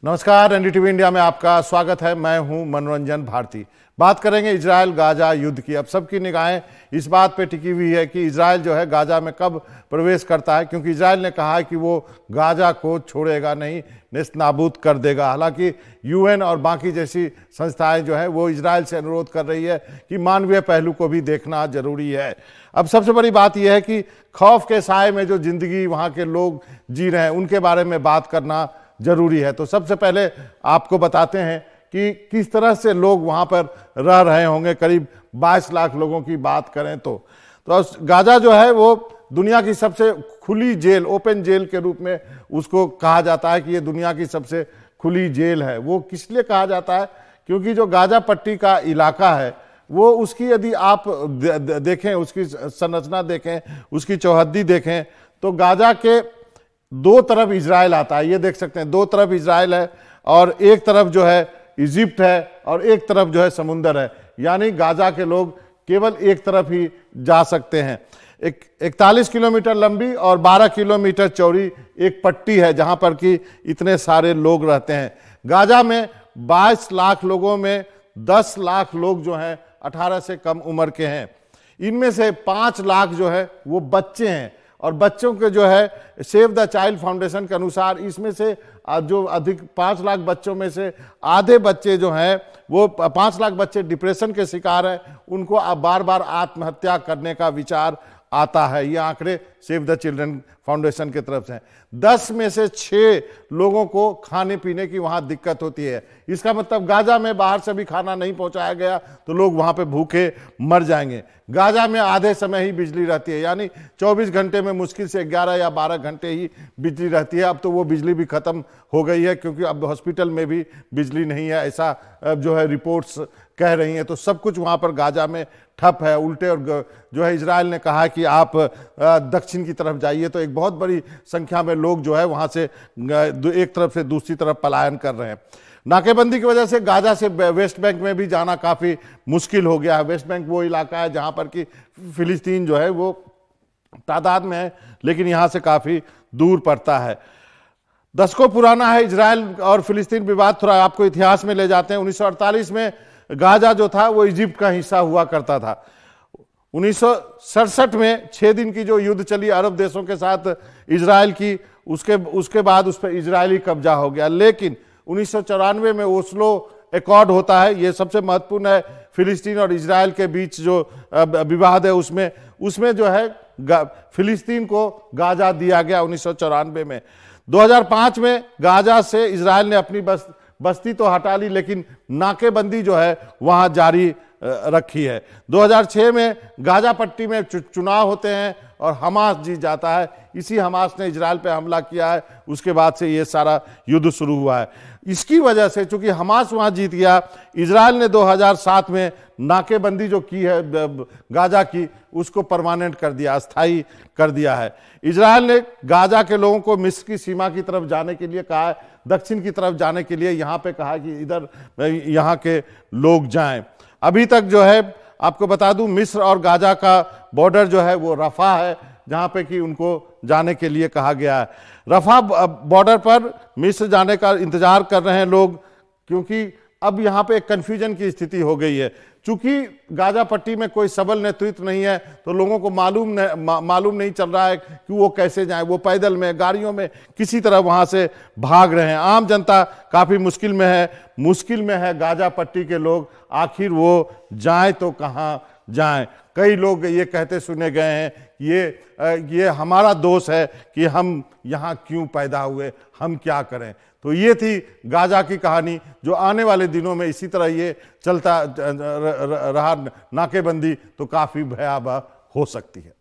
नमस्कार, NDTV India में आपका स्वागत है। मैं हूं मनोरंजन भारती। बात करेंगे इजराइल गाजा युद्ध की। अब सबकी निगाहें इस बात पे टिकी हुई है कि इजराइल जो है गाजा में कब प्रवेश करता है, क्योंकि इजराइल ने कहा है कि वो गाजा को छोड़ेगा नहीं, नेस्तनाबूद कर देगा। हालांकि यूएन और बाकी जैसी संस्थाएं जो है वो इजराइल से अनुरोध कर रही है कि मानवीय पहलू को भी देखना जरूरी है। अब सबसे बड़ी बात यह है कि खौफ के साए में जो जिंदगी वहाँ के लोग जी रहे हैं उनके बारे में बात करना जरूरी है। तो सबसे पहले आपको बताते हैं कि किस तरह से लोग वहां पर रह रहे होंगे। करीब 22 लाख लोगों की बात करें तो गाजा जो है वो दुनिया की सबसे खुली जेल, ओपन जेल के रूप में उसको कहा जाता है कि ये दुनिया की सबसे खुली जेल है। वो किस लिए कहा जाता है? क्योंकि जो गाजा पट्टी का इलाका है वो उसकी यदि आप देखें, उसकी संरचना देखें, उसकी चौहद्दी देखें तो गाजा के दो तरफ इजराइल आता है। ये देख सकते हैं, दो तरफ इजराइल है और एक तरफ जो है इजिप्ट है और एक तरफ जो है समुंदर है। यानी गाजा के लोग केवल एक तरफ ही जा सकते हैं। 41 किलोमीटर लंबी और 12 किलोमीटर चौड़ी एक पट्टी है जहां पर कि इतने सारे लोग रहते हैं। गाजा में 22 लाख लोगों में 10 लाख लोग जो हैं 18 से कम उम्र के हैं। इनमें से 5 लाख जो है वो बच्चे हैं और बच्चों के जो है सेव द चाइल्ड फाउंडेशन के अनुसार इसमें से जो अधिक 5 लाख बच्चों में से आधे बच्चे जो हैं वो 5 लाख बच्चे डिप्रेशन के शिकार हैं। उनको अब बार बार आत्महत्या करने का विचार आता है। ये आंकड़े सेव द चिल्ड्रन फाउंडेशन की तरफ से हैं। 10 में से 6 लोगों को खाने पीने की वहां दिक्कत होती है। इसका मतलब गाजा में बाहर से भी खाना नहीं पहुंचाया गया तो लोग वहां पे भूखे मर जाएंगे। गाजा में आधे समय ही बिजली रहती है, यानी 24 घंटे में मुश्किल से 11 या 12 घंटे ही बिजली रहती है। अब तो वो बिजली भी खत्म हो गई है क्योंकि अब हॉस्पिटल में भी बिजली नहीं है, ऐसा जो है रिपोर्ट्स कह रही हैं। तो सब कुछ वहां पर गाजा में ठप है। उल्टे और जो है इजराइल ने कहा कि आप दक्षिण की तरफ जाइए, तो एक बहुत बड़ी संख्या में लोग जो है वहां से एक तरफ से दूसरी तरफ पलायन कर रहे हैं। नाकेबंदी की वजह से गाजा से वेस्ट बैंक में भी जाना काफी मुश्किल हो गया है। वेस्ट बैंक वो इलाका है जहां पर कि फिलिस्तीन जो है वो तादाद में है, लेकिन यहां से काफी दूर पड़ता है। दशकों पुराना है इजराइल और फिलिस्तीन विवाद। थोड़ा आपको इतिहास में ले जाते हैं। 1948 में गाजा जो था वो इजिप्ट का हिस्सा हुआ करता था। 1967 में 6 दिन की जो युद्ध चली अरब देशों के साथ इजराइल की, उसके बाद उस पर इजरायली कब्जा हो गया। लेकिन 1994 में ओस्लो एकॉर्ड होता है। ये सबसे महत्वपूर्ण है फिलिस्तीन और इजराइल के बीच जो विवाद है उसमें जो है फिलिस्तीन को गाजा दिया गया 1994 में। 2005 में गाजा से इजराइल ने अपनी बस्ती तो हटा ली, लेकिन नाकेबंदी जो है वहां जारी रखी है। 2006 में गाजा पट्टी में चुनाव होते हैं और हमास जीत जाता है। इसी हमास ने इजराइल पे हमला किया है। उसके बाद से ये सारा युद्ध शुरू हुआ है। इसकी वजह से चूंकि हमास वहां जीत गया, इजराइल ने 2007 में नाकेबंदी जो की है गाजा की, उसको परमानेंट कर दिया, अस्थायी कर दिया है। इजराइल ने गाजा के लोगों को मिस्र की सीमा की तरफ जाने के लिए कहा है, दक्षिण की तरफ जाने के लिए यहाँ पे कहा कि इधर यहाँ के लोग जाएं। अभी तक जो है आपको बता दूं, मिस्र और गाजा का बॉर्डर जो है वो रफा है, जहां पे कि उनको जाने के लिए कहा गया है। रफा बॉर्डर पर मिस्र जाने का इंतजार कर रहे हैं लोग, क्योंकि अब यहां पे एक कंफ्यूजन की स्थिति हो गई है। चूंकि गाजा पट्टी में कोई सबल नेतृत्व नहीं है तो लोगों को मालूम नहीं चल रहा है कि वो कैसे जाएं। वो पैदल में, गाड़ियों में, किसी तरह वहां से भाग रहे हैं। आम जनता काफी मुश्किल में है गाजा पट्टी के लोग। आखिर वो जाएं तो कहां जाएं? कई लोग ये कहते सुने गए हैं ये हमारा दोष है कि हम यहाँ क्यों पैदा हुए, हम क्या करें। तो ये थी गाजा की कहानी, जो आने वाले दिनों में इसी तरह ये चलता रहा नाकेबंदी तो काफी भयावह हो सकती है।